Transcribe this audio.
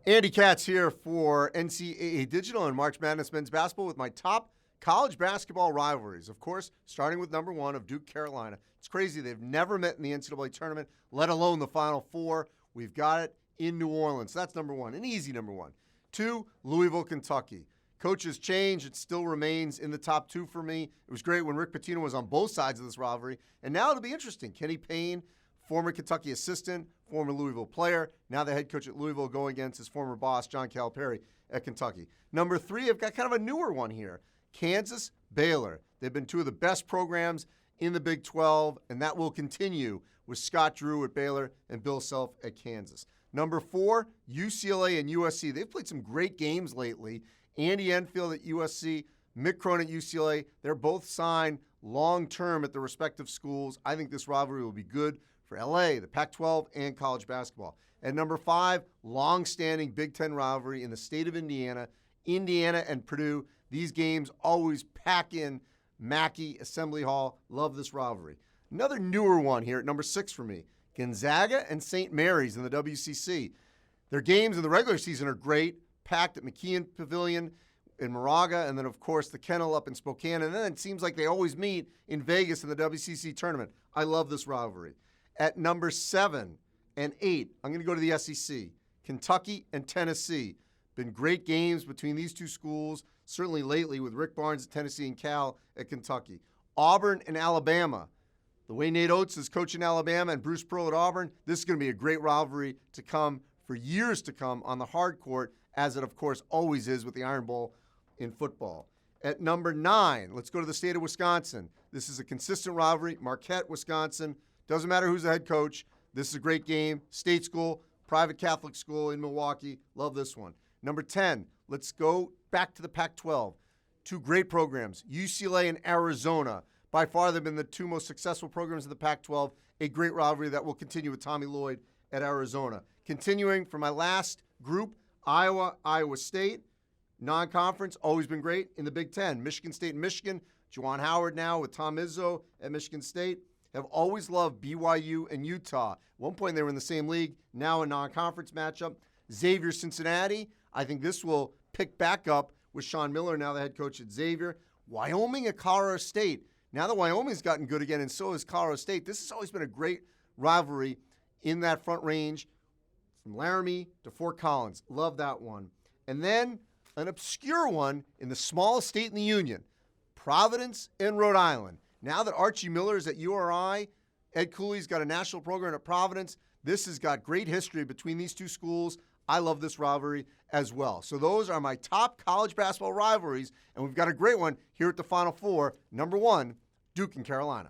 Andy Katz here for NCAA Digital and March Madness Men's Basketball with my top college basketball rivalries. Of course, starting with number one of Duke, Carolina. It's crazy. They've never met in the NCAA tournament, let alone the Final Four. We've got it in New Orleans. That's number one, an easy number one. Two, Louisville, Kentucky. Coaches change. It still remains in the top two for me. It was great when Rick Pitino was on both sides of this rivalry. And now it'll be interesting. Kenny Payne, former Kentucky assistant, former Louisville player, now the head coach at Louisville, going against his former boss, John Calipari, at Kentucky. Number three, I've got kind of a newer one here. Kansas, Baylor. They've been two of the best programs in the Big 12, and that will continue with Scott Drew at Baylor and Bill Self at Kansas. Number four, UCLA and USC. They've played some great games lately. Andy Enfield at USC, Mick Cronin at UCLA. They're both signed long-term at their respective schools. I think this rivalry will be good for LA, the Pac-12, and college basketball. At number five, long-standing Big Ten rivalry in the state of Indiana. Indiana and Purdue. These games always pack in Mackey Assembly Hall. Love this rivalry. Another newer one here at number six for me. Gonzaga and St. Mary's in the WCC. Their games in the regular season are great, packed at McKeon Pavilion in Moraga, and then, of course, the Kennel up in Spokane. And then it seems like they always meet in Vegas in the WCC tournament. I love this rivalry. At number 7 and 8, I'm going to go to the SEC. Kentucky and Tennessee. Been great games between these two schools, certainly lately with Rick Barnes at Tennessee and Cal at Kentucky. Auburn and Alabama. The way Nate Oates is coaching Alabama and Bruce Pearl at Auburn, this is going to be a great rivalry to come for years to come on the hard court, as it, of course, always is with the Iron Bowl in football. At number 9, let's go to the state of Wisconsin. This is a consistent rivalry. Marquette, Wisconsin. Doesn't matter who's the head coach. This is a great game. State school, private Catholic school in Milwaukee. Love this one. Number 10, let's go back to the Pac-12. Two great programs, UCLA and Arizona. By far, they've been the two most successful programs in the Pac-12. A great rivalry that will continue with Tommy Lloyd at Arizona. Continuing for my last group, Iowa, Iowa State. Non-conference, always been great. In the Big Ten, Michigan State and Michigan. Juwan Howard now with Tom Izzo at Michigan State. Have always loved BYU and Utah. At one point, they were in the same league. Now a non-conference matchup. Xavier, Cincinnati. I think this will pick back up with Sean Miller, now the head coach at Xavier. Wyoming at Colorado State. Now that Wyoming's gotten good again, and so has Colorado State. This has always been a great rivalry in that front range from Laramie to Fort Collins. Love that one. And then an obscure one in the smallest state in the Union, Providence and Rhode Island. Now that Archie Miller is at URI, Ed Cooley's got a national program at Providence. This has got great history between these two schools. I love this rivalry as well. So those are my top college basketball rivalries, and we've got a great one here at the Final Four. Number 1, Duke and Carolina.